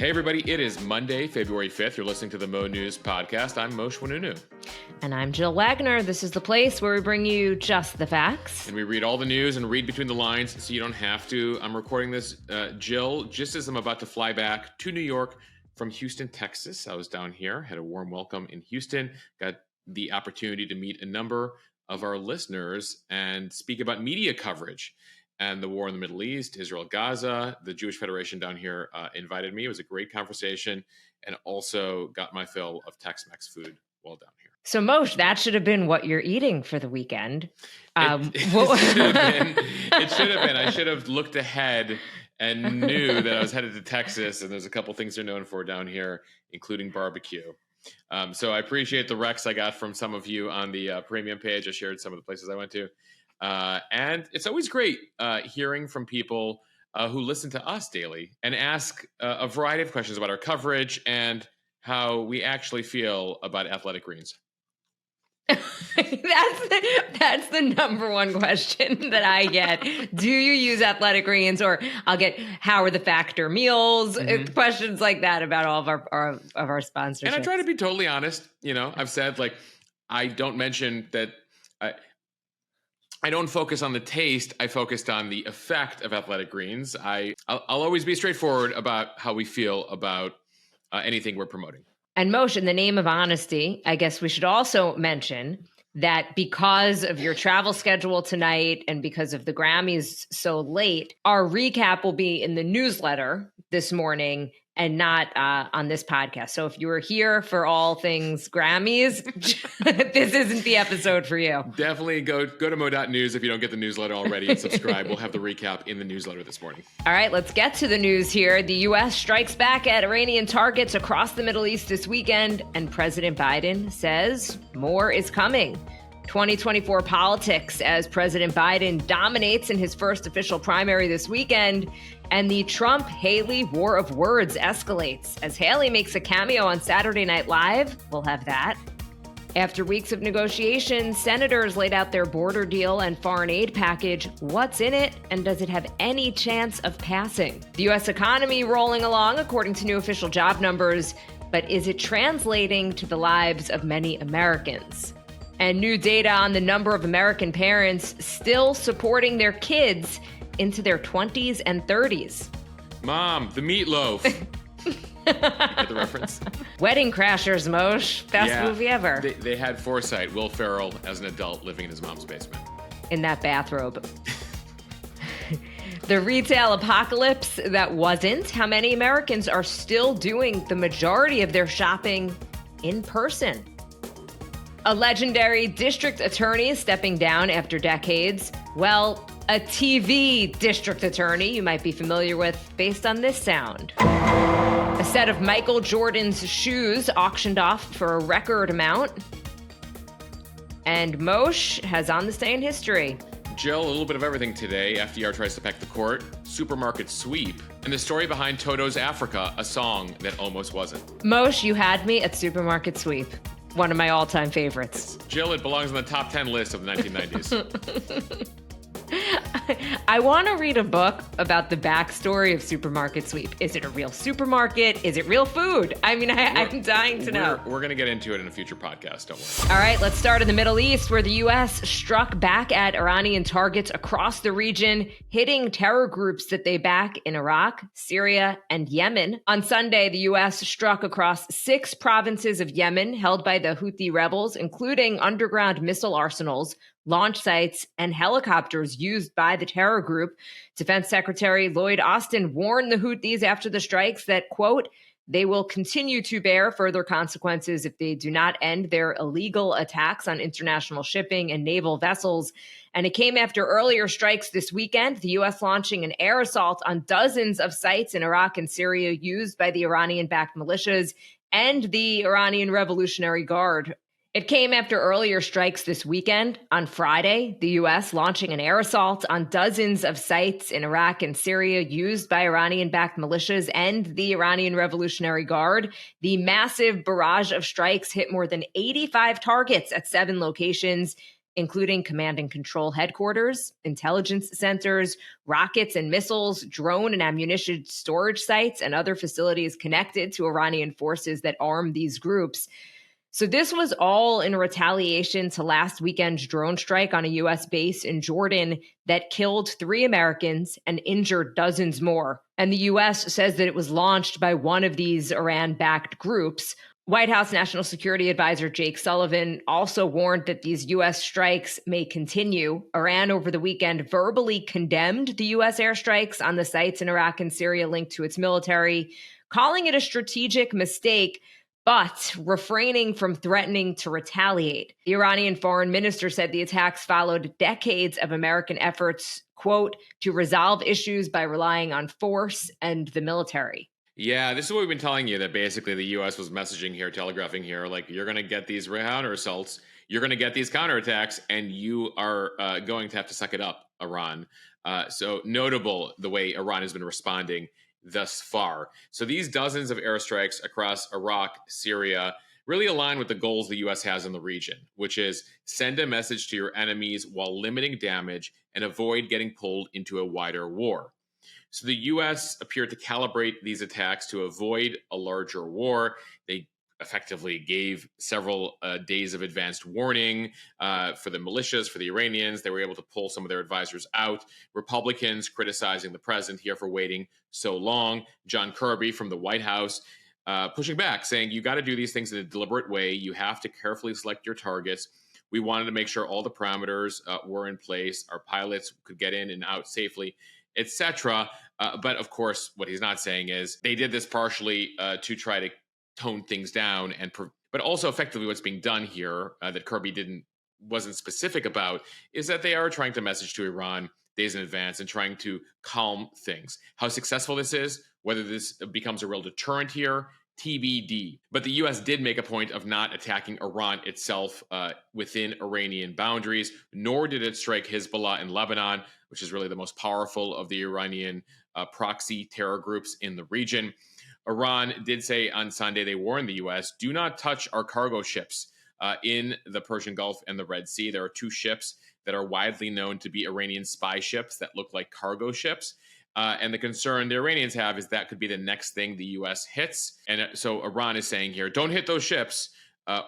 Hey, everybody. It is Monday, February 5th. You're listening to the Mo News Podcast. I'm Moshe Wanunu. And I'm Jill Wagner. This is the place where we bring you just the facts. And we read all the news and read between the lines so you don't have to. I'm recording this, Jill, just as I'm about to fly back to New York from Houston, Texas. I was down here, had a warm welcome in Houston, got the opportunity to meet a number of our listeners and speak about media coverage and the war in the Middle East, Israel, Gaza. The Jewish Federation down here invited me. It was a great conversation and also got my fill of Tex-Mex food while down here. So, Moshe, that should have been what you're eating for the weekend. It should have been. I should have looked ahead and knew that I was headed to Texas, and there's a couple things they're known for down here, including barbecue. So I appreciate the recs I got from some of you on the premium page. I shared some of the places I went to. And it's always great hearing from people who listen to us daily and ask a variety of questions about our coverage and how we actually feel about Athletic Greens. That's the number one question that I get. Do you use Athletic Greens? Or I'll get, how are the Factor meals? Mm-hmm. Questions like that about all of our sponsorships. And I try to be totally honest. You know, I've said, like, I don't mention that I don't focus on the taste. I focused on the effect of Athletic Greens. I'll always be straightforward about how we feel about anything we're promoting. And Moshe, in the name of honesty, I guess we should also mention that because of your travel schedule tonight and because of the Grammys so late, our recap will be in the newsletter this morning and not on this podcast. So if you were here for all things Grammys, this isn't the episode for you. Definitely go to mo.news if you don't get the newsletter already and subscribe. We'll have the recap in the newsletter this morning. All right, let's get to the news here. The U.S. strikes back at Iranian targets across the Middle East this weekend, and President Biden says more is coming. 2024 politics as President Biden dominates in his first official primary this weekend, and the Trump-Haley war of words escalates as Haley makes a cameo on Saturday Night Live. We'll have that. After weeks of negotiations, senators laid out their border deal and foreign aid package. What's in it, and does it have any chance of passing? The U.S. economy rolling along according to new official job numbers, but is it translating to the lives of many Americans? And new data on the number of American parents still supporting their kids into their 20s and 30s. Mom, the meatloaf. Get the reference? Wedding Crashers, Moshe. Best movie ever. They had foresight. Will Ferrell as an adult living in his mom's basement. In that bathrobe. The retail apocalypse that wasn't. How many Americans are still doing the majority of their shopping in person? A legendary district attorney is stepping down after decades. Well, a TV district attorney you might be familiar with based on this sound. A set of Michael Jordan's shoes auctioned off for a record amount. And Moshe has on this day in history. Jill, a little bit of everything today. FDR tries to pack the court, supermarket sweep, and the story behind Toto's Africa, a song that almost wasn't. Moshe, you had me at supermarket sweep. One of my all-time favorites. Jill, it belongs on the top 10 list of the 1990s. I want to read a book about the backstory of Supermarket Sweep. Is it a real supermarket? Is it real food? I mean, I'm dying to know. We're going to get into it in a future podcast. Don't worry. All right, let's start in the Middle East, where the U.S. struck back at Iranian targets across the region, hitting terror groups that they back in Iraq, Syria, and Yemen. On Sunday, the U.S. struck across 6 provinces of Yemen held by the Houthi rebels, including underground missile arsenals, launch sites, and helicopters used by the terror group. Defense Secretary Lloyd Austin warned the Houthis after the strikes that, quote, they will continue to bear further consequences if they do not end their illegal attacks on international shipping and naval vessels. And it came after earlier strikes this weekend, the U.S. launching an air assault on dozens of sites in Iraq and Syria used by the Iranian-backed militias and the Iranian Revolutionary Guard. It came after earlier strikes this weekend. On Friday, the U.S. launching an air assault on dozens of sites in Iraq and Syria used by Iranian-backed militias and the Iranian Revolutionary Guard. The massive barrage of strikes hit more than 85 targets at 7 locations. including command and control headquarters, intelligence centers, rockets and missiles, drone and ammunition storage sites, and other facilities connected to Iranian forces that arm these groups. So this was all in retaliation to last weekend's drone strike on a U.S. base in Jordan that killed 3 Americans and injured dozens more. And the U.S. says that it was launched by one of these Iran-backed groups. White House National Security Advisor Jake Sullivan also warned that these U.S. strikes may continue. Iran over the weekend verbally condemned the U.S. airstrikes on the sites in Iraq and Syria linked to its military, calling it a strategic mistake, but refraining from threatening to retaliate. The Iranian foreign minister said the attacks followed decades of American efforts, quote, to resolve issues by relying on force and the military. Yeah, this is what we've been telling you, that basically the U.S. was messaging here, telegraphing here, like, you're going to get these counter assaults, you're going to get these counterattacks, and you are going to have to suck it up, Iran. So notable the way Iran has been responding thus far. So these dozens of airstrikes across Iraq, Syria, really align with the goals the U.S. has in the region, which is send a message to your enemies while limiting damage and avoid getting pulled into a wider war. So the U.S. appeared to calibrate these attacks to avoid a larger war. They effectively gave several days of advanced warning for the militias, for the Iranians. They were able to pull some of their advisors out. Republicans criticizing the president here for waiting so long. John Kirby from the White House pushing back, saying you got to do these things in a deliberate way. You have to carefully select your targets. We wanted to make sure all the parameters were in place. Our pilots could get in and out safely, etc. But of course, what he's not saying is they did this partially to try to tone things down, but also effectively what's being done here that Kirby wasn't specific about is that they are trying to message to Iran days in advance and trying to calm things. How successful this is, whether this becomes a real deterrent here, TBD. But the U.S. did make a point of not attacking Iran itself within Iranian boundaries, nor did it strike Hezbollah in Lebanon, which is really the most powerful of the Iranian proxy terror groups in the region. Iran did say on Sunday, they warned the U.S., do not touch our cargo ships in the Persian Gulf and the Red Sea. There are 2 ships that are widely known to be Iranian spy ships that look like cargo ships. And the concern the Iranians have is that could be the next thing the U.S. hits. And so Iran is saying here, don't hit those ships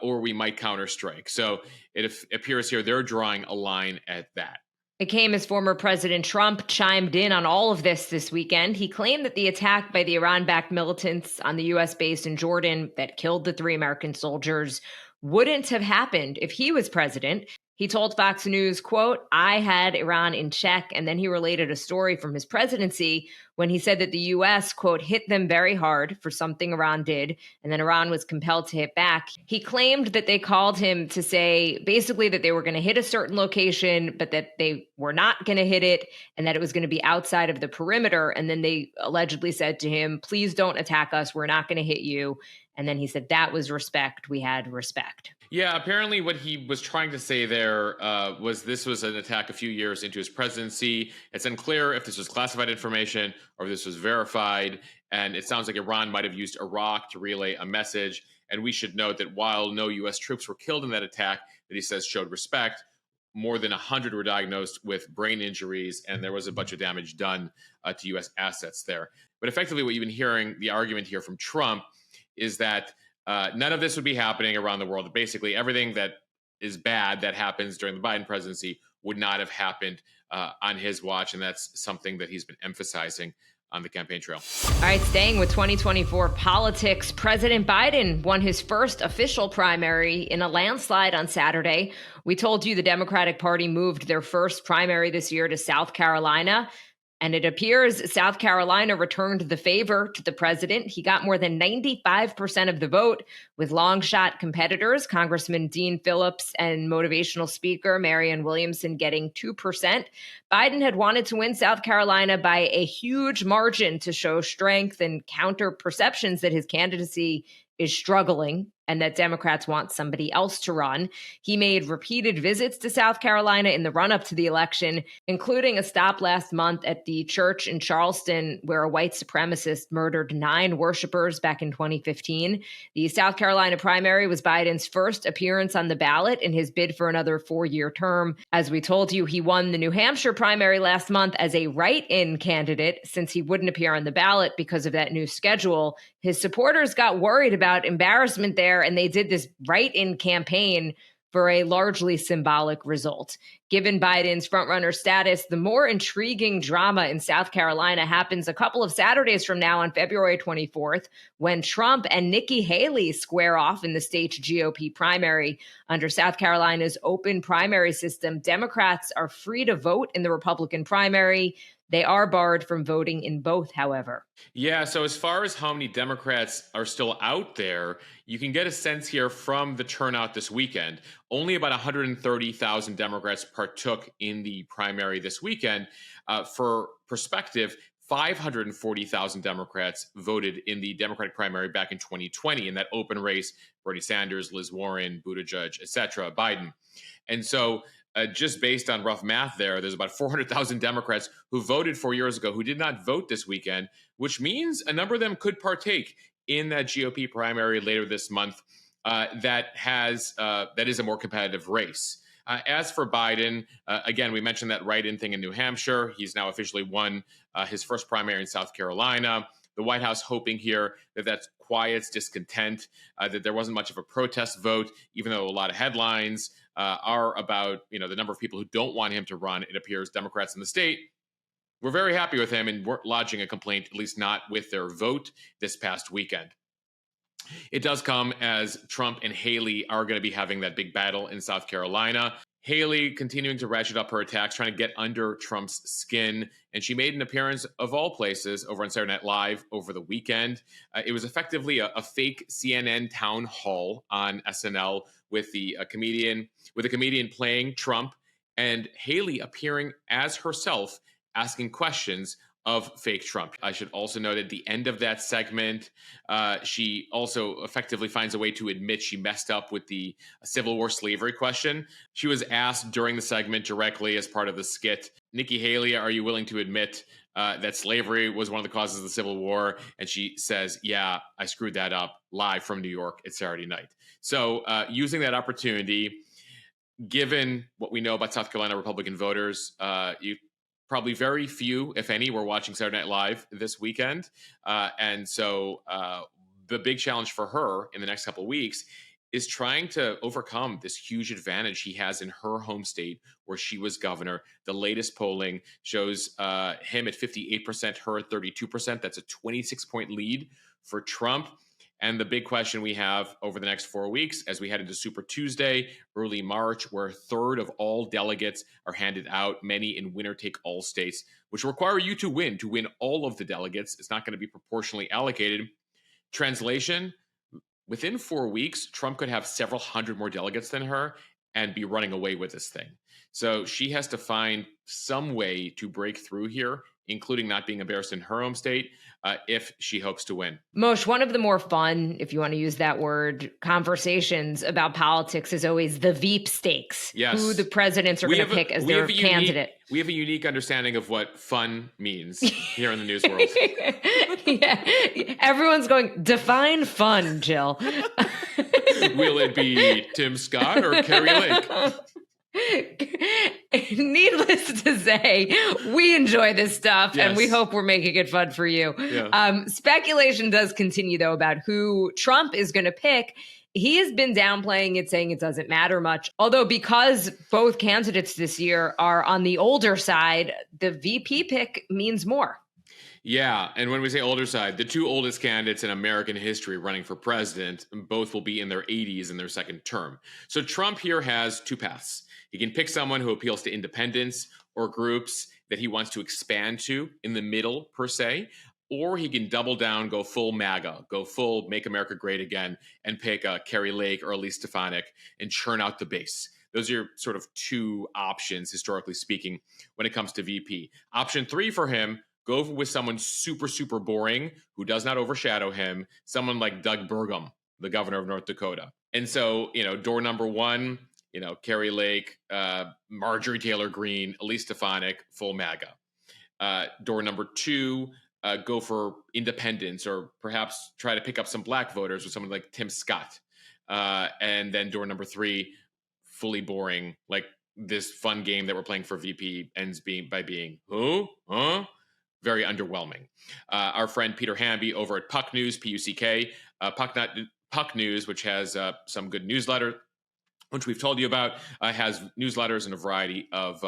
or we might counterstrike. So it appears here they're drawing a line at that. It came as former President Trump chimed in on all of this weekend. He claimed that the attack by the Iran-backed militants on the U.S. base in Jordan that killed the 3 American soldiers wouldn't have happened if he was president. He told Fox News, quote, I had Iran in check. And then he related a story from his presidency when he said that the U.S., quote, hit them very hard for something Iran did. And then Iran was compelled to hit back. He claimed that they called him to say basically that they were going to hit a certain location, but that they were not going to hit it and that it was going to be outside of the perimeter. And then they allegedly said to him, please don't attack us. We're not going to hit you. And then he said that was respect. We had respect. Yeah, apparently what he was trying to say there was this was an attack a few years into his presidency. It's unclear if this was classified information or if this was verified. And it sounds like Iran might have used Iraq to relay a message. And we should note that while no U.S. troops were killed in that attack that he says showed respect, more than 100 were diagnosed with brain injuries, and there was a bunch of damage done to U.S. assets there. But effectively what you've been hearing, the argument here from Trump, is that none of this would be happening around the world. Basically, everything that is bad that happens during the Biden presidency would not have happened on his watch, and that's something that he's been emphasizing on the campaign trail. All right, staying with 2024 politics, President Biden won his first official primary in a landslide on Saturday. We told you the Democratic Party moved their first primary this year to South Carolina. And it appears South Carolina returned the favor to the president. He got more than 95% of the vote, with long shot competitors, Congressman Dean Phillips and motivational speaker Marianne Williamson, getting 2%. Biden had wanted to win South Carolina by a huge margin to show strength and counter perceptions that his candidacy is struggling. and that Democrats want somebody else to run. He made repeated visits to South Carolina in the run-up to the election, including a stop last month at the church in Charleston where a white supremacist murdered 9 worshipers back in 2015. The South Carolina primary was Biden's first appearance on the ballot in his bid for another 4-year term. As we told you, he won the New Hampshire primary last month as a write-in candidate since he wouldn't appear on the ballot because of that new schedule. His supporters got worried about embarrassment there, and they did this write-in campaign for a largely symbolic result. Given Biden's frontrunner status, the more intriguing drama in South Carolina happens a couple of Saturdays from now on February 24th, when Trump and Nikki Haley square off in the state's GOP primary. Under South Carolina's open primary system, Democrats are free to vote in the Republican primary. They are barred from voting in both, however. Yeah, so as far as how many Democrats are still out there, you can get a sense here from the turnout this weekend. Only about 130,000 Democrats partook in the primary this weekend. For perspective, 540,000 Democrats voted in the Democratic primary back in 2020 in that open race, Bernie Sanders, Liz Warren, Buttigieg, etc., Biden. And so just based on rough math there's about 400,000 Democrats who voted 4 years ago who did not vote this weekend, which means a number of them could partake in that GOP primary later this month that is a more competitive race. As for Biden, again, we mentioned that write-in thing in New Hampshire. He's now officially won his first primary in South Carolina. The White House hoping here that quiets discontent, that there wasn't much of a protest vote, even though a lot of headlines are about the number of people who don't want him to run. It appears Democrats in the state were very happy with him and weren't lodging a complaint, at least not with their vote this past weekend. It does come as Trump and Haley are going to be having that big battle in South Carolina. Haley continuing to ratchet up her attacks, trying to get under Trump's skin. And she made an appearance, of all places, over on Saturday Night Live over the weekend. It was effectively a fake CNN town hall on SNL with a comedian playing Trump and Haley appearing as herself, asking questions of fake Trump. I should also note at the end of that segment, she also effectively finds a way to admit she messed up with the Civil War slavery question. She was asked during the segment directly as part of the skit, Nikki Haley, are you willing to admit that slavery was one of the causes of the Civil War? And she says, yeah, I screwed that up, live from New York at Saturday night. So using that opportunity, given what we know about South Carolina Republican voters, you probably very few, if any, were watching Saturday Night Live this weekend. And so the big challenge for her in the next couple of weeks is trying to overcome this huge advantage he has in her home state where she was governor. The latest polling shows him at 58%, her at 32%. That's a 26-point lead for Trump. And the big question we have over the next 4 weeks as we head into Super Tuesday, early March, where a third of all delegates are handed out, many in winner-take-all states, which require you to win all of the delegates. It's not going to be proportionally allocated. Translation, within 4 weeks, Trump could have several hundred more delegates than her and be running away with this thing. So she has to find some way to break through here, including not being embarrassed in her home state, if she hopes to win. Moshe, one of the more fun, if you want to use that word, conversations about politics is always the Veep stakes. Yes. Who the presidents are going to pick as their candidate. We have a unique understanding of what fun means here in the news world. Yeah. Everyone's going, define fun, Jill. Will it be Tim Scott or Carrie Lake? Needless to say, we enjoy this stuff, yes, and we hope we're making it fun for you. Yeah. Speculation does continue, though, about who Trump is going to pick. He has been downplaying it, saying it doesn't matter much. Although because both candidates this year are on the older side, the VP pick means more. Yeah, and when we say older side, the two oldest candidates in American history running for president, both will be in their 80s in their second term. So Trump here has two paths. He can pick someone who appeals to independents or groups that he wants to expand to in the middle, per se, or he can double down, go full MAGA, go full Make America Great Again, and pick Carrie Lake or Elise Stefanik and churn out the base. Those are sort of two options, historically speaking, when it comes to VP. Option 3 for him, go with someone super, super boring who does not overshadow him, someone like Doug Burgum, the governor of North Dakota. And so, door number one, Carrie Lake, Marjorie Taylor Greene, Elise Stefanik, full MAGA. Door number two, go for independents, or perhaps try to pick up some black voters with someone like Tim Scott. And then door number three, fully boring, like this fun game that we're playing for VP ends by being, who? Huh? Very underwhelming. Our friend Peter Hamby over at Puck News, P-U-C-K, Puck News, which has some good newsletter, which we've told you about, has newsletters in a variety of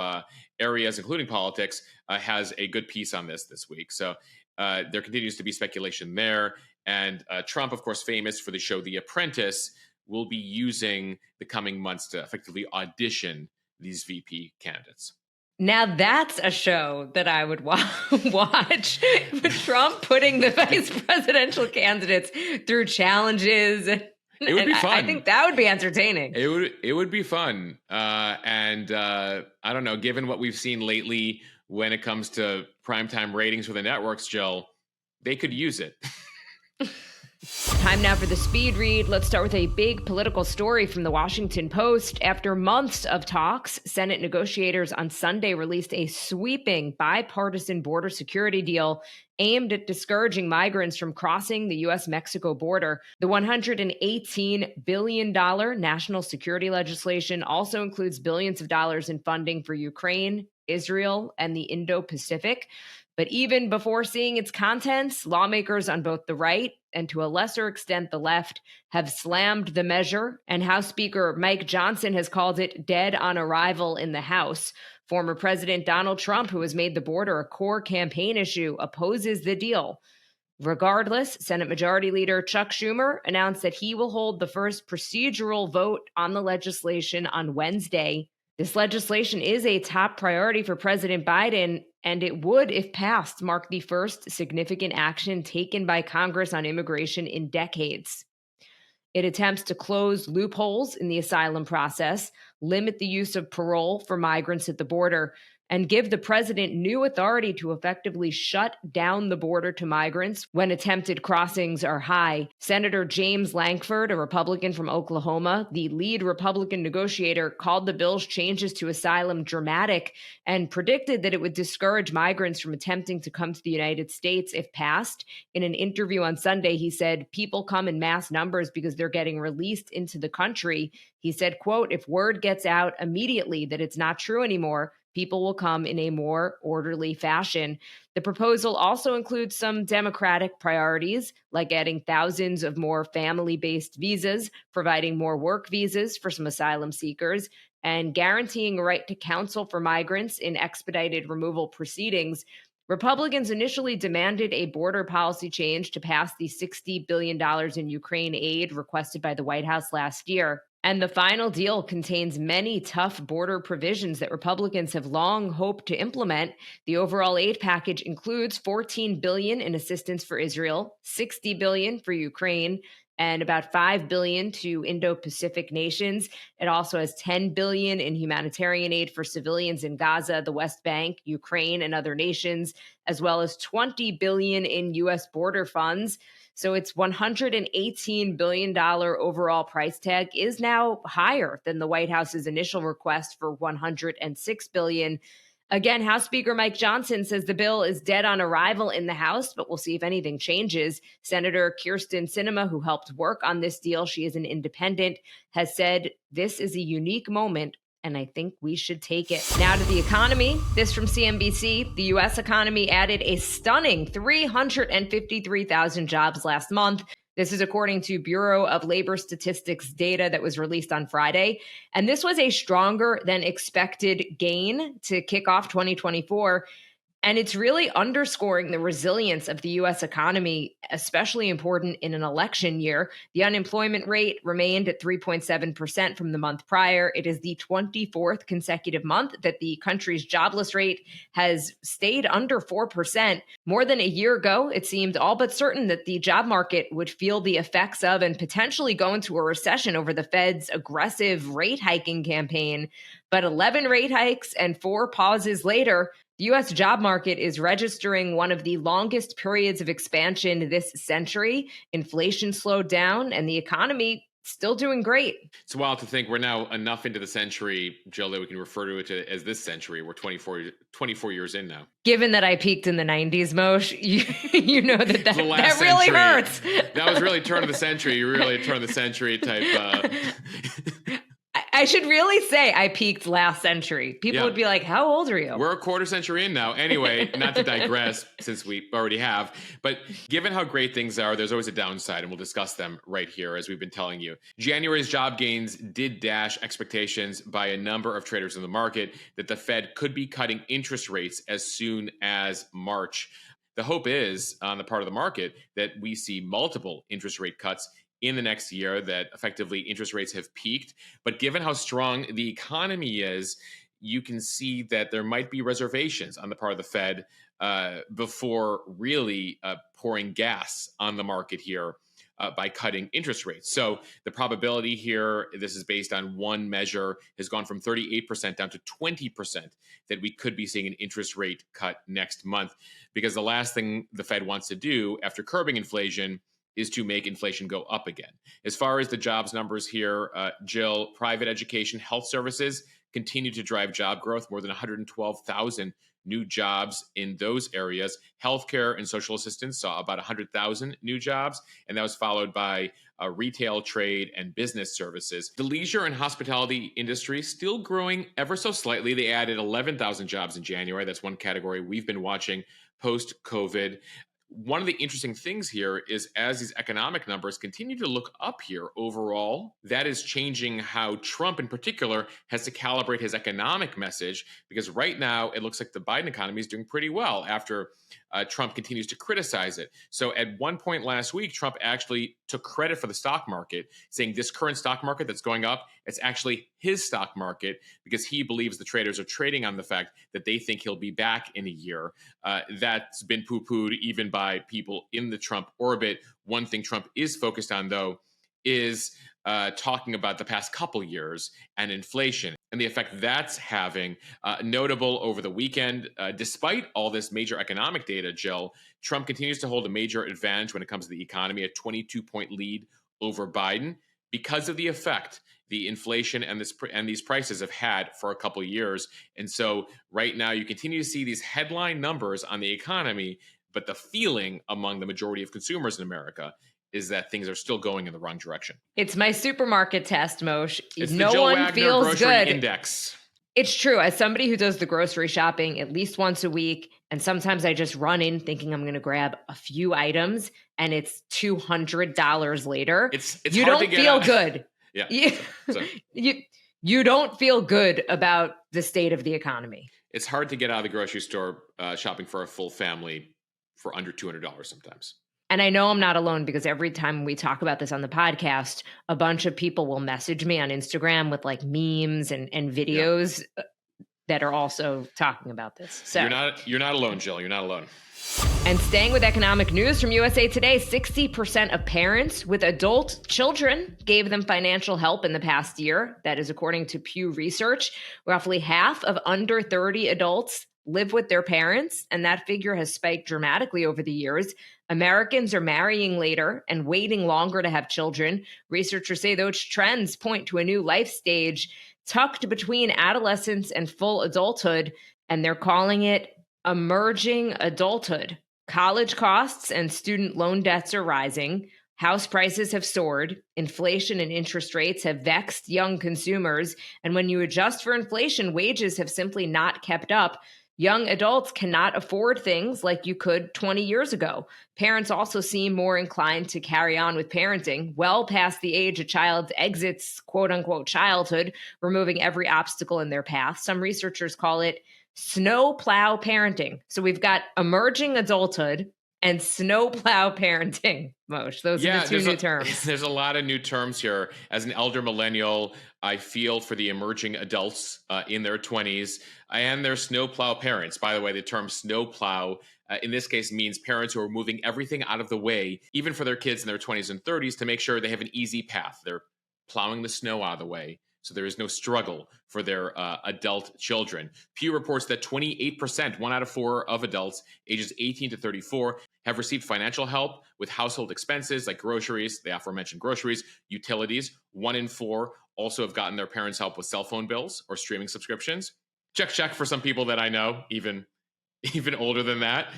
areas, including politics, has a good piece on this week. So there continues to be speculation there. And Trump, of course, famous for the show The Apprentice, will be using the coming months to effectively audition these VP candidates. Now that's a show that I would watch. Trump putting the vice presidential candidates through challenges. It would be fun. I think that would be entertaining. It would be fun. And I don't know, given what we've seen lately when it comes to primetime ratings for the networks, Jill, they could use it. Time now for the speed read. Let's start with a big political story from the Washington Post. After months of talks, Senate negotiators on Sunday released a sweeping bipartisan border security deal aimed at discouraging migrants from crossing the U.S.-Mexico border. The $118 billion national security legislation also includes billions of dollars in funding for Ukraine, Israel, and the Indo-Pacific. But even before seeing its contents, lawmakers on both the right and to a lesser extent the left have slammed the measure, and House Speaker Mike Johnson has called it dead on arrival in the House. Former President Donald Trump, who has made the border a core campaign issue, opposes the deal. Regardless, Senate Majority Leader Chuck Schumer announced that he will hold the first procedural vote on the legislation on Wednesday. This legislation is a top priority for President Biden, and it would, if passed, mark the first significant action taken by Congress on immigration in decades. It attempts to close loopholes in the asylum process, limit the use of parole for migrants at the border, and give the president new authority to effectively shut down the border to migrants when attempted crossings are high. Senator James Lankford, a Republican from Oklahoma, the lead Republican negotiator, called the bill's changes to asylum dramatic and predicted that it would discourage migrants from attempting to come to the United States if passed. In an interview on Sunday, he said, "People come in mass numbers because they're getting released into the country." He said, quote, "If word gets out immediately that it's not true anymore, people will come in a more orderly fashion." The proposal also includes some Democratic priorities, like adding thousands of more family-based visas, providing more work visas for some asylum seekers, and guaranteeing a right to counsel for migrants in expedited removal proceedings. Republicans initially demanded a border policy change to pass the $60 billion in Ukraine aid requested by the White House last year. And the final deal contains many tough border provisions that Republicans have long hoped to implement. The overall aid package includes $14 billion in assistance for Israel, $60 billion for Ukraine, and about $5 billion to Indo-Pacific nations. It also has $10 billion in humanitarian aid for civilians in Gaza, the West Bank, Ukraine, and other nations, as well as $20 billion in U.S. border funds. So its $118 billion overall price tag is now higher than the White House's initial request for $106 billion. Again, House Speaker Mike Johnson says the bill is dead on arrival in the House, but we'll see if anything changes. Senator Kyrsten Sinema, who helped work on this deal, she is an independent, has said this is a unique moment, and I think we should take it. Now to the economy. This from CNBC. The U.S. economy added a stunning 353,000 jobs last month. This is according to Bureau of Labor Statistics data that was released on Friday. And this was a stronger than expected gain to kick off 2024. And it's really underscoring the resilience of the U.S. economy, especially important in an election year. The unemployment rate remained at 3.7% from the month prior. It is the 24th consecutive month that the country's jobless rate has stayed under 4%. More than a year ago, it seemed all but certain that the job market would feel the effects of and potentially go into a recession over the Fed's aggressive rate hiking campaign. But 11 rate hikes and 4 pauses later, The U.S. job market is registering one of the longest periods of expansion this century. Inflation slowed down, and the economy still doing great. It's wild to think we're now enough into the century, Jill, that we can refer to it as this century. We're 24 years in now. Given that I peaked in the 90s, Moshe, you know that really century. Hurts. That was really turn of the century. You really turn of the century type. I should really say I peaked last century. People would be like, how old are you? We're a quarter century in now. Anyway, not to digress since we already have, but given how great things are, there's always a downside, and we'll discuss them right here as we've been telling you. January's job gains did dash expectations by a number of traders in the market that the Fed could be cutting interest rates as soon as March. The hope is, on the part of the market, that we see multiple interest rate cuts in the next year, that effectively interest rates have peaked. But given how strong the economy is, you can see that there might be reservations on the part of the Fed before really pouring gas on the market here by cutting interest rates. So the probability here, this is based on one measure, has gone from 38% down to 20% that we could be seeing an interest rate cut next month, because the last thing the Fed wants to do after curbing inflation is to make inflation go up again. As far as the jobs numbers here, Jill, private education, health services continue to drive job growth, more than 112,000 new jobs in those areas. Healthcare and social assistance saw about 100,000 new jobs, and that was followed by retail, trade, and business services. The leisure and hospitality industry still growing ever so slightly. They added 11,000 jobs in January. That's one category we've been watching post-COVID. One of the interesting things here is as these economic numbers continue to look up here overall, that is changing how Trump in particular has to calibrate his economic message, because right now it looks like the Biden economy is doing pretty well after Trump continues to criticize it. So at one point last week, Trump actually took credit for the stock market, saying this current stock market that's going up, it's actually his stock market, because he believes the traders are trading on the fact that they think he'll be back in a year. That's been poo-pooed even by people in the Trump orbit. One thing Trump is focused on, though, is talking about the past couple years and inflation and the effect that's having. Notable over the weekend, despite all this major economic data, Jill, Trump continues to hold a major advantage when it comes to the economy, a 22-point lead over Biden, because of the effect the inflation and these prices have had for a couple of years. And so right now you continue to see these headline numbers on the economy, but the feeling among the majority of consumers in America is that things are still going in the wrong direction. It's my supermarket test, Moshe. It's no the Jill one Wagner feels Grocery good. Index. It's true. As somebody who does the grocery shopping at least once a week, and sometimes I just run in thinking I'm going to grab a few items, and it's $200 later. It's you hard don't to get feel out. good. Yeah. You don't feel good about the state of the economy. It's hard to get out of the grocery store shopping for a full family for under $200 sometimes. And I know I'm not alone, because every time we talk about this on the podcast, a bunch of people will message me on Instagram with like memes and videos that are also talking about this. So you're not alone, Jill. You're not alone. And staying with economic news from USA Today, 60% of parents with adult children gave them financial help in the past year. That is according to Pew Research. Roughly half of under 30 adults live with their parents, and that figure has spiked dramatically over the years. Americans are marrying later and waiting longer to have children. Researchers say those trends point to a new life stage tucked between adolescence and full adulthood, and they're calling it emerging adulthood. College costs and student loan debts are rising. House prices have soared. Inflation and interest rates have vexed young consumers. And when you adjust for inflation, wages have simply not kept up. Young adults cannot afford things like you could 20 years ago. Parents also seem more inclined to carry on with parenting well past the age a child exits quote unquote childhood, removing every obstacle in their path. Some researchers call it snowplow parenting. So we've got emerging adulthood and snowplow parenting, Moshe. Those are the two new terms. There's a lot of new terms here. As an elder millennial, I feel for the emerging adults in their 20s and their snowplow parents. By the way, the term snowplow in this case means parents who are moving everything out of the way, even for their kids in their 20s and 30s, to make sure they have an easy path. They're plowing the snow out of the way So there is no struggle for their adult children. Pew reports that 28%, 1 out of 4 of adults ages 18 to 34, have received financial help with household expenses like groceries, the aforementioned groceries, utilities. 1 in 4 also have gotten their parents' help with cell phone bills or streaming subscriptions. Check for some people that I know, even older than that.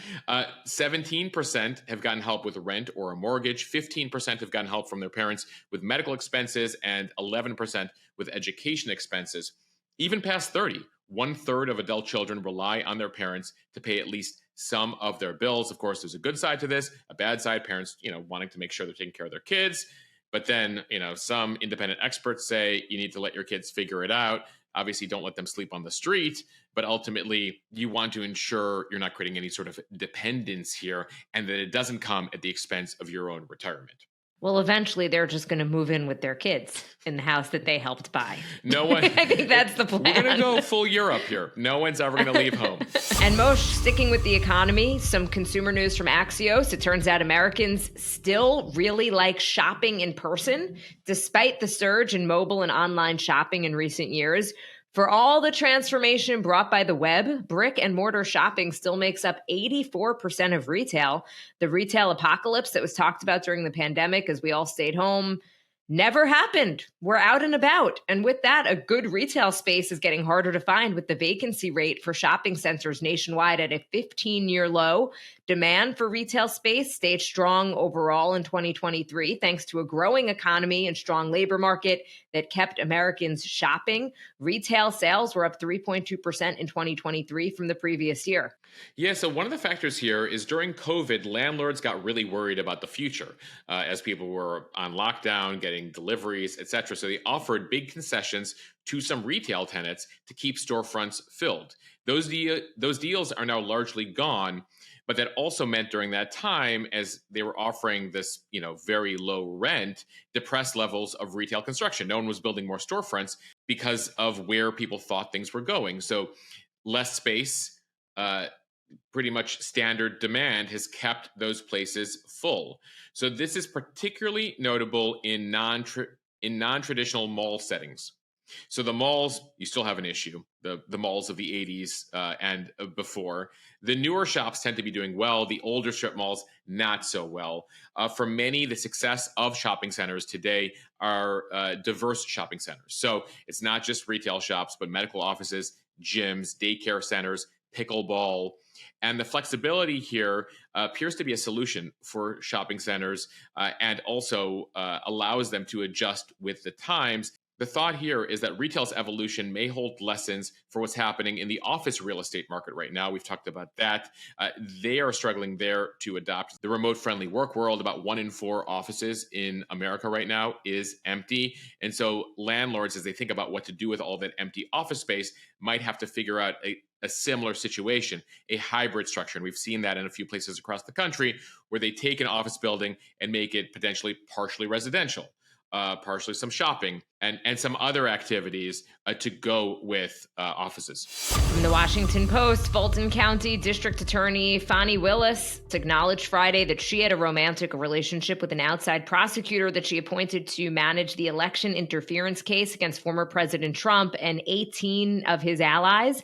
17% have gotten help with rent or a mortgage. 15% have gotten help from their parents with medical expenses, and 11% with education expenses. Even past 30, 1/3 of adult children rely on their parents to pay at least some of their bills. Of course, there's a good side to this, a bad side, parents, wanting to make sure they're taking care of their kids. But then, some independent experts say you need to let your kids figure it out. Obviously, don't let them sleep on the street, but ultimately, you want to ensure you're not creating any sort of dependence here and that it doesn't come at the expense of your own retirement. Well, eventually they're just going to move in with their kids in the house that they helped buy. No one. I think that's the plan. We're going to go full Europe here. No one's ever going to leave home. And Moshe, sticking with the economy, some consumer news from Axios. It turns out Americans still really like shopping in person, despite the surge in mobile and online shopping in recent years. For all the transformation brought by the web, brick and mortar shopping still makes up 84% of retail. The retail apocalypse that was talked about during the pandemic as we all stayed home never happened. We're out and about. And with that, a good retail space is getting harder to find, with the vacancy rate for shopping centers nationwide at a 15-year low. Demand for retail space stayed strong overall in 2023, thanks to a growing economy and strong labor market that kept Americans shopping. Retail sales were up 3.2% in 2023 from the previous year. Yeah, so one of the factors here is during COVID, landlords got really worried about the future as people were on lockdown, getting deliveries, etc. So they offered big concessions to some retail tenants to keep storefronts filled. Those deals are now largely gone, but that also meant during that time, as they were offering this, very low rent, depressed levels of retail construction. No one was building more storefronts because of where people thought things were going. So less space, pretty much standard demand has kept those places full. So this is particularly notable in non-traditional mall settings. So the malls, you still have an issue, the malls of the 80s and before. The newer shops tend to be doing well. The older strip malls, not so well. For many, the success of shopping centers today are diverse shopping centers. So it's not just retail shops, but medical offices, gyms, daycare centers, pickleball. And the flexibility here appears to be a solution for shopping centers and also allows them to adjust with the times. The thought here is that retail's evolution may hold lessons for what's happening in the office real estate market right now. We've talked about that. They are struggling there to adopt the remote-friendly work world. About 1 in 4 offices in America right now is empty. And so landlords, as they think about what to do with all that empty office space, might have to figure out a similar situation, a hybrid structure. And we've seen that in a few places across the country where they take an office building and make it potentially partially residential. Partially some shopping and some other activities to go with offices. From the Washington Post, Fulton County District Attorney Fani Willis acknowledged Friday that she had a romantic relationship with an outside prosecutor that she appointed to manage the election interference case against former President Trump and 18 of his allies.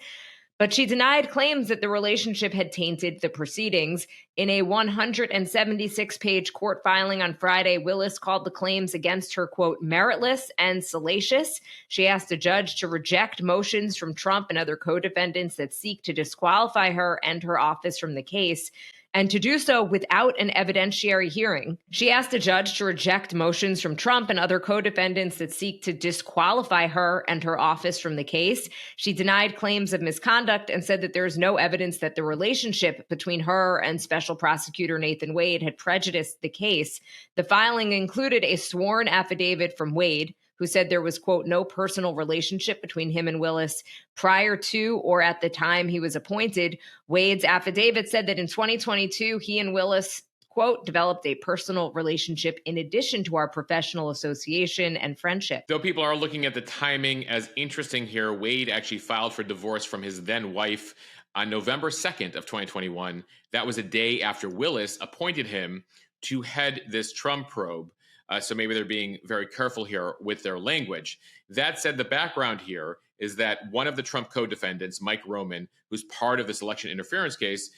But she denied claims that the relationship had tainted the proceedings. In a 176-page court filing on Friday, Willis called the claims against her, quote, meritless and salacious. She asked a judge to reject motions from Trump and other co-defendants that seek to disqualify her and her office from the case, and to do so without an evidentiary hearing. She asked a judge to reject motions from Trump and other co-defendants that seek to disqualify her and her office from the case. She denied claims of misconduct and said that there is no evidence that the relationship between her and Special Prosecutor Nathan Wade had prejudiced the case. The filing included a sworn affidavit from Wade, who said there was, quote, no personal relationship between him and Willis prior to or at the time he was appointed. Wade's affidavit said that in 2022, he and Willis, quote, developed a personal relationship in addition to our professional association and friendship. Though people are looking at the timing as interesting here, Wade actually filed for divorce from his then wife on November 2nd of 2021. That was a day after Willis appointed him to head this Trump probe. So maybe they're being very careful here with their language. That said, the background here is that one of the Trump co-defendants, Mike Roman, who's part of this election interference case,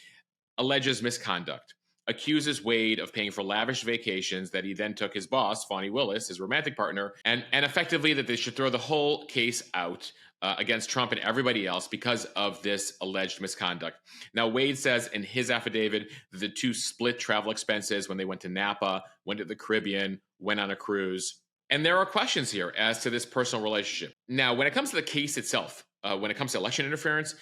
alleges misconduct, accuses Wade of paying for lavish vacations that he then took his boss, Fani Willis, his romantic partner, and effectively that they should throw the whole case out against Trump and everybody else because of this alleged misconduct. Now, Wade says in his affidavit that the two split travel expenses when they went to Napa, went to the Caribbean, went on a cruise. And there are questions here as to this personal relationship. Now, when it comes to the case itself, when it comes to election interference,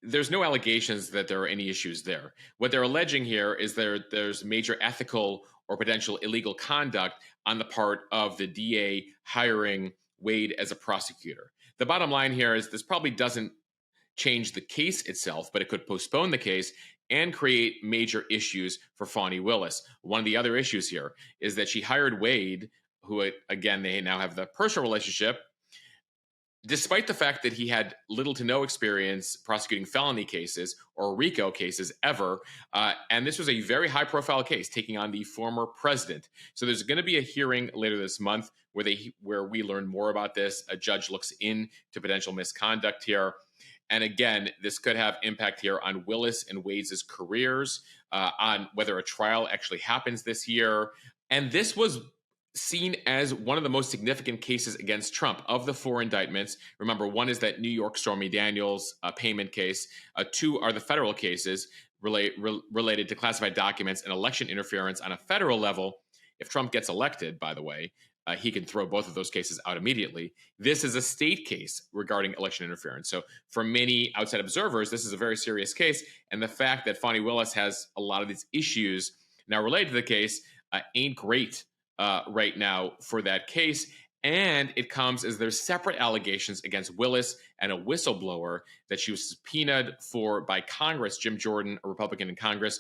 there's no allegations that there are any issues there. What they're alleging here is there's major ethical or potential illegal conduct on the part of the DA hiring Wade as a prosecutor. The bottom line here is this probably doesn't change the case itself, but it could postpone the case and create major issues for Fani Willis. One of the other issues here is that she hired Wade, who, again, they now have the personal relationship, despite the fact that he had little to no experience prosecuting felony cases or RICO cases ever. And this was a very high-profile case taking on the former president. So there's going to be a hearing later this month where we learn more about this. A judge looks into potential misconduct here. And again, this could have impact here on Willis and Wade's careers, on whether a trial actually happens this year. And this was seen as one of the most significant cases against Trump. Of the 4 indictments, remember, one is that New York Stormy Daniels payment case. 2 are the federal cases related to classified documents and election interference on a federal level. If Trump gets elected, by the way, he can throw both of those cases out immediately. This is a state case regarding election interference. So for many outside observers, this is a very serious case. And the fact that Fani Willis has a lot of these issues now related to the case ain't great right now for that case. And it comes as there's separate allegations against Willis and a whistleblower that she was subpoenaed for by Congress. Jim Jordan, a Republican in Congress,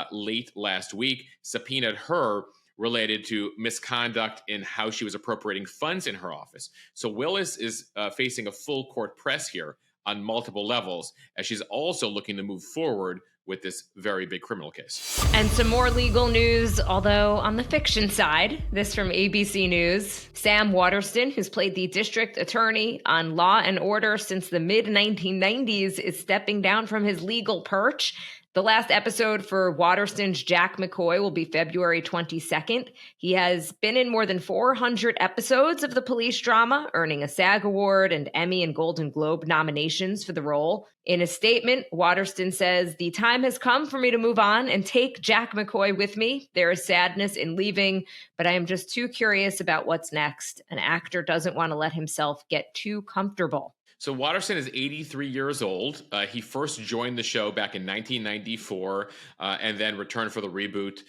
late last week, subpoenaed her related to misconduct in how she was appropriating funds in her office. So Willis is facing a full court press here on multiple levels, as she's also looking to move forward with this very big criminal case. And some more legal news, although on the fiction side. This from ABC News. Sam Waterston, who's played the district attorney on Law and Order since the mid-1990s, is stepping down from his legal perch. The last episode for Waterston's Jack McCoy will be February 22nd. He has been in more than 400 episodes of the police drama, earning a SAG Award and Emmy and Golden Globe nominations for the role. In a statement, Waterston says, "The time has come for me to move on and take Jack McCoy with me. There is sadness in leaving, but I am just too curious about what's next. An actor doesn't want to let himself get too comfortable." So Waterston is 83 years old. He first joined the show back in 1994 and then returned for the reboot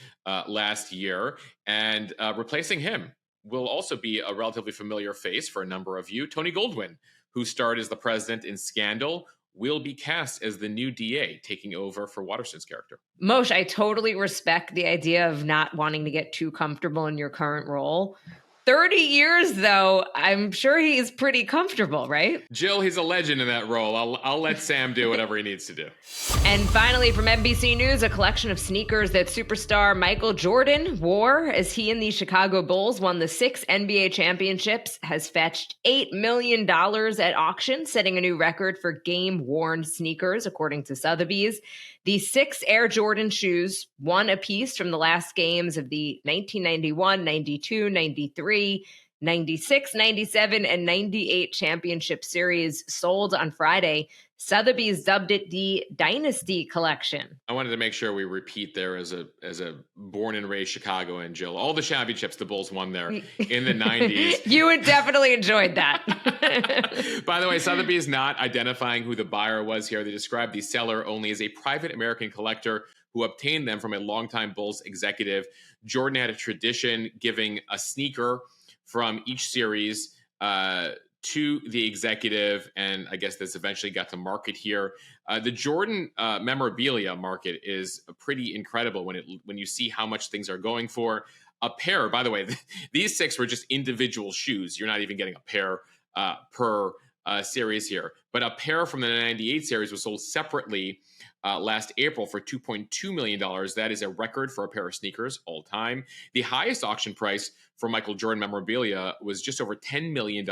last year. And replacing him will also be a relatively familiar face for a number of you. Tony Goldwyn, who starred as the president in Scandal, will be cast as the new DA, taking over for Waterston's character. Moshe, I totally respect the idea of not wanting to get too comfortable in your current role. 30 years, though, I'm sure he's pretty comfortable, right? Jill, he's a legend in that role. I'll let Sam do whatever he needs to do. And finally, from NBC News, a collection of sneakers that superstar Michael Jordan wore as he and the Chicago Bulls won the 6 NBA championships has fetched $8 million at auction, setting a new record for game-worn sneakers, according to Sotheby's. The 6 Air Jordan shoes, one apiece from the last games of the 1991, 92, 93, 96, 97, and 98 championship series, sold on Friday. Sotheby's dubbed it the Dynasty Collection. I wanted to make sure we repeat there as a born and raised Chicagoan, Jill. All the championships the Bulls won there in the 90s. You would definitely enjoyed that. By the way, Sotheby's is not identifying who the buyer was here. They described the seller only as a private American collector who obtained them from a longtime Bulls executive. Jordan had a tradition giving a sneaker from each series to the executive, and I guess this eventually got to market here. The Jordan memorabilia market is pretty incredible when you see how much things are going for. A pair, by the way, these 6 were just individual shoes. You're not even getting a pair per series here. But a pair from the 98 series was sold separately last April for $2.2 million. That is a record for a pair of sneakers all time. The highest auction price for Michael Jordan memorabilia was just over $10 million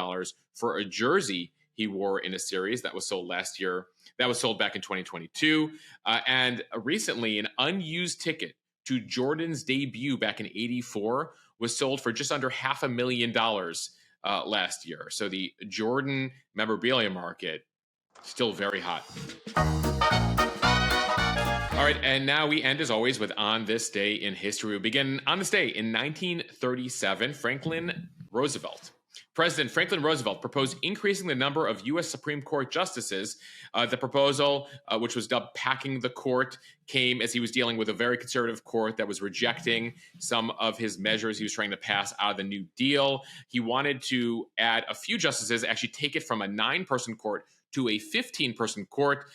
for a jersey he wore in a series that was sold last year. That was sold back in 2022. And recently, an unused ticket to Jordan's debut back in '84 was sold for just under $500,000 last year. So the Jordan memorabilia market still very hot. All right, and now we end, as always, with On This Day in History. We begin on this day in 1937. President Franklin Roosevelt proposed increasing the number of U.S. Supreme Court justices. The proposal, which was dubbed packing the court, came as he was dealing with a very conservative court that was rejecting some of his measures he was trying to pass out of the New Deal. He wanted to add a few justices, actually take it from a 9-person court to a 15-person court.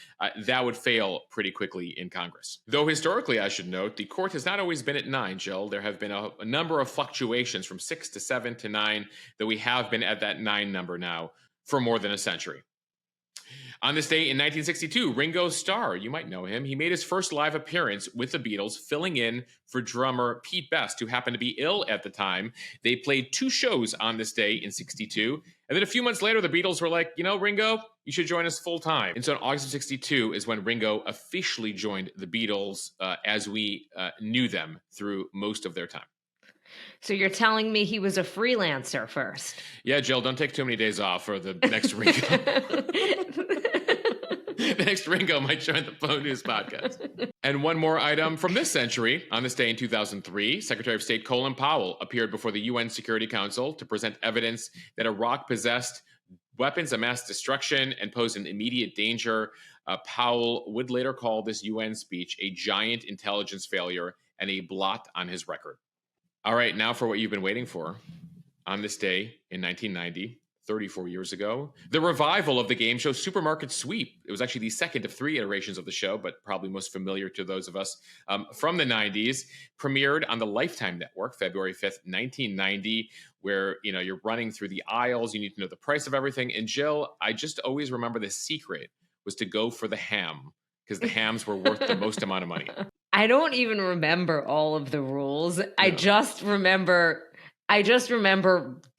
That would fail pretty quickly in Congress. Though historically, I should note, the court has not always been at 9, Jill. There have been a number of fluctuations from 6 to 7 to 9, that we have been at that 9 number now for more than a century. On this day in 1962, Ringo Starr, you might know him, he made his first live appearance with the Beatles, filling in for drummer Pete Best, who happened to be ill at the time. They played 2 shows on this day in '62, and then a few months later, the Beatles were like, Ringo, you should join us full time. And so in August of '62 is when Ringo officially joined the Beatles as we knew them through most of their time. So you're telling me he was a freelancer first? Yeah, Jill, don't take too many days off for the next Ringo. The next Ringo might join the Phone News podcast. And one more item from this century. On this day in 2003, Secretary of State Colin Powell appeared before the UN Security Council to present evidence that Iraq possessed weapons of mass destruction and posed an immediate danger. Powell would later call this UN speech a giant intelligence failure and a blot on his record. All right, now for what you've been waiting for. On this day in 1990, 34 years ago, the revival of the game show Supermarket Sweep. It was actually the second of 3 iterations of the show, but probably most familiar to those of us from the 90s. Premiered on the Lifetime Network, February 5th, 1990, where you're running through the aisles. You need to know the price of everything. And Jill, I just always remember the secret was to go for the ham, because the hams were worth the most amount of money. I don't even remember all of the rules. No. I just remember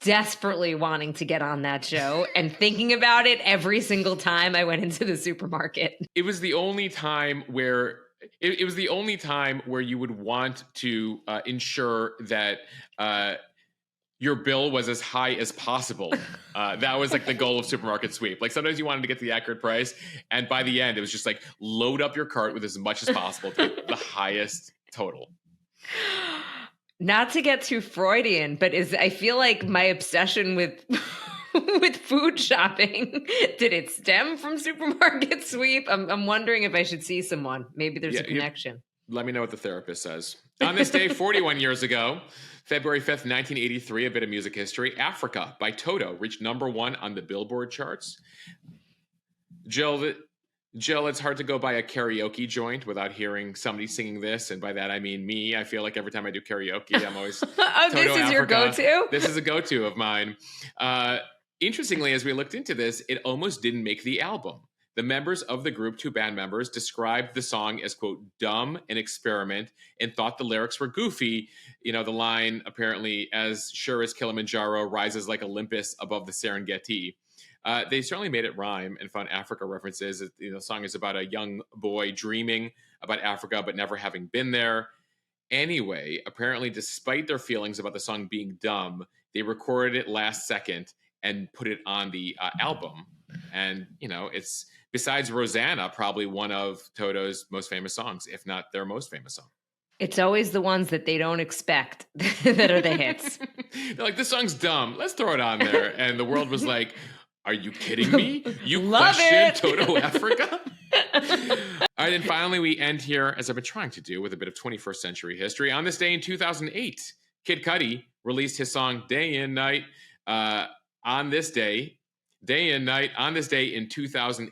desperately wanting to get on that show and thinking about it every single time I went into the supermarket. It was the only time where you would want to ensure that your bill was as high as possible. That was like the goal of Supermarket Sweep. Like sometimes you wanted to get the accurate price, and by the end, it was just like load up your cart with as much as possible to get the highest total. Not to get too Freudian, but I feel like my obsession with with food shopping, did it stem from Supermarket Sweep? I'm wondering if I should see someone. Maybe there's a connection. Let me know what the therapist says. On this day, 41 years ago, February 5th, 1983, a bit of music history. Africa by Toto reached #1 on the Billboard charts. Jill, it's hard to go by a karaoke joint without hearing somebody singing this. And by that, I mean me. I feel like every time I do karaoke, I'm always Toto this is Africa. Your go-to? This is a go-to of mine. Interestingly, as we looked into this, it almost didn't make the album. The members of the group, 2 band members, described the song as, quote, dumb and experiment, and thought the lyrics were goofy. The line, apparently, as sure as Kilimanjaro rises like Olympus above the Serengeti. They certainly made it rhyme and found Africa references. The song is about a young boy dreaming about Africa, but never having been there. Anyway, apparently, despite their feelings about the song being dumb, they recorded it last second and put it on the album. And, it's, besides Rosanna, probably one of Toto's most famous songs, if not their most famous song. It's always the ones that they don't expect that are the hits. They're like, this song's dumb. Let's throw it on there. And the world was like, are you kidding me? You Love question it. Toto Africa? All right, and finally, we end here, as I've been trying to do, with a bit of 21st century history. On this day in 2008, Kid Cudi released his song Day and Night. On this day in 2008,